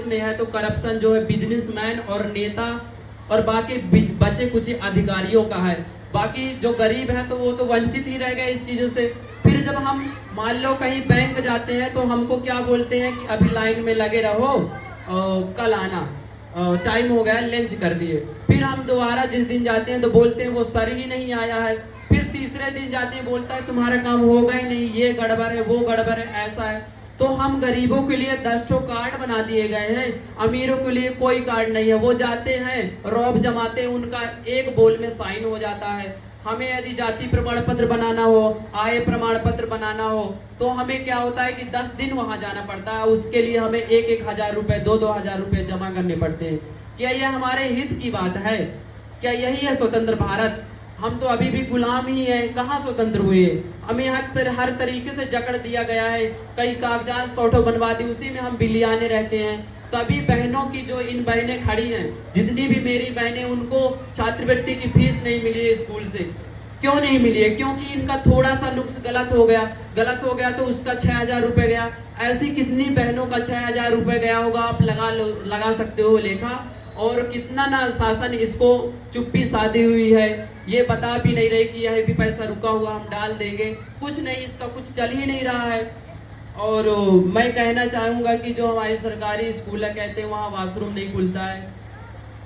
में है तो करप्शन जो है बिजनेसमैन और नेता और बाकी बचे कुछ अधिकारियों का है। बाकी जो गरीब है तो वो तो वंचित ही रह गए इस चीजों से। फिर जब हम मान लो कहीं बैंक जाते हैं तो हमको क्या बोलते हैं कि अभी लाइन में लगे रहो, कल आना, टाइम हो गया, लंच कर दिए। फिर हम दोबारा जिस दिन जाते हैं तो बोलते हैं वो सर ही नहीं आया है। फिर तीसरे दिन जाते हैं बोलता है तुम्हारा काम होगा ही नहीं, ये गड़बड़ है, वो गड़बड़ है, ऐसा है। तो हम गरीबों के लिए 10 ठो कार्ड बना दिए गए हैं, अमीरों के लिए कोई कार्ड नहीं है। वो जाते हैं, रौब जमाते हैं, उनका एक बोल में साइन हो जाता है। हमें यदि जाति प्रमाण पत्र बनाना हो, आय प्रमाण पत्र बनाना हो, तो हमें क्या होता है कि 10 दिन वहां जाना पड़ता है। उसके लिए हमें 1-1 हजार रुपए, 2-2 हजार रुपए जमा करने पड़ते हैं। क्या यह हमारे हित की बात है? क्या यही है स्वतंत्र भारत? हम तो अभी भी गुलाम ही हैं, कहाँ स्वतंत्र हुए? हमें हर तरीके से जकड़ दिया गया है। कई कागजात फोटो बनवा दी, उसी में हम बिलियाने रहते हैं। सभी बहनों की जो इन बहनें खड़ी हैं, जितनी भी मेरी बहनें, उनको छात्रवृत्ति की फीस नहीं मिली है स्कूल से। क्यों नहीं मिली है? क्योंकि इनका थोड़ा सा नुक्स गलत हो गया तो उसका 6,000 रुपए गया। ऐसी कितनी बहनों का 6,000 रुपए गया होगा, आप लगा सकते हो लेखा। और कितना ना शासन इसको चुप्पी साधी हुई है, ये बता भी नहीं रही कि यह भी पैसा रुका हुआ हम डाल देंगे। कुछ नहीं, इसका कुछ चल ही नहीं रहा है। और मैं कहना चाहूंगा कि जो हमारी सरकारी स्कूल है, कहते हैं वहाँ वॉशरूम नहीं खुलता है,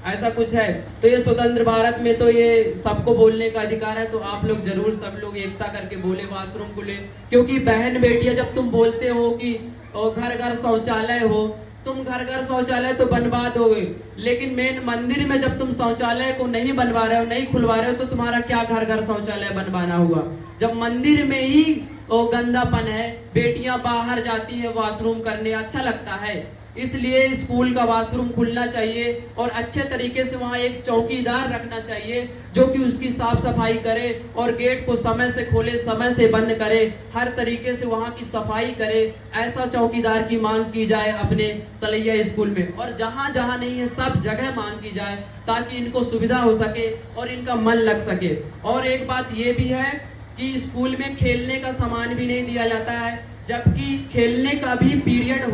ऐसा कुछ है। तो ये स्वतंत्र भारत में तो ये सबको बोलने का अधिकार है। तो आप लोग जरूर सब लोग एकता करके बोले वॉशरूम खुले। क्योंकि बहन बेटियां, जब तुम बोलते हो कि घर घर शौचालय हो, तुम घर घर शौचालय तो बनवा दोगे, लेकिन मेन मंदिर में जब तुम शौचालय को नहीं बनवा रहे हो, नहीं खुलवा रहे हो, तो तुम्हारा क्या घर घर शौचालय बनवाना हुआ? जब मंदिर में ही गंदापन है, बेटियां बाहर जाती है वॉशरूम करने, अच्छा लगता है? इसलिए स्कूल का वॉशरूम खुलना चाहिए और अच्छे तरीके से वहाँ एक चौकीदार रखना चाहिए जो कि उसकी साफ सफाई करे और गेट को समय से खोले, समय से बंद करे, हर तरीके से वहाँ की सफाई करे। ऐसा चौकीदार की मांग की जाए अपने सलैया स्कूल में। और जहाँ जहाँ नहीं है सब जगह मांग की जाए, ताकि इनको सुविधा हो सके और इनका मन लग सके। और एक बात ये भी है कि स्कूल में खेलने का सामान भी नहीं दिया जाता है, जबकि खेलने का भी पीरियड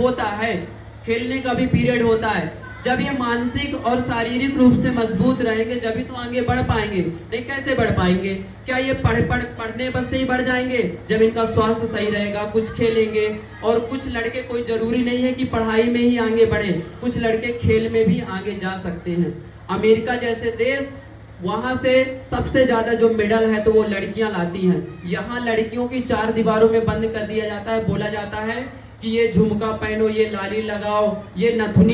होता है। जब ये मानसिक और शारीरिक रूप से मजबूत रहेंगे जब ही तो आगे बढ़ पाएंगे। नहीं, कैसे बढ़ पाएंगे? क्या ये पढ़ने बस से ही बढ़ जाएंगे? जब इनका स्वास्थ्य सही रहेगा, कुछ खेलेंगे। और कुछ लड़के, कोई जरूरी नहीं है कि पढ़ाई में ही आगे बढ़े, कुछ लड़के खेल में भी आगे जा सकते हैं। अमेरिका जैसे देश, वहां से सबसे ज्यादा जो मेडल है तो वो लड़कियां लाती हैं। यहाँ लड़कियों की 4 दीवारों में बंद कर दिया जाता है, बोला जाता है कि ये झुमका पहनो, ये लाली लगाओ, ये नथुनी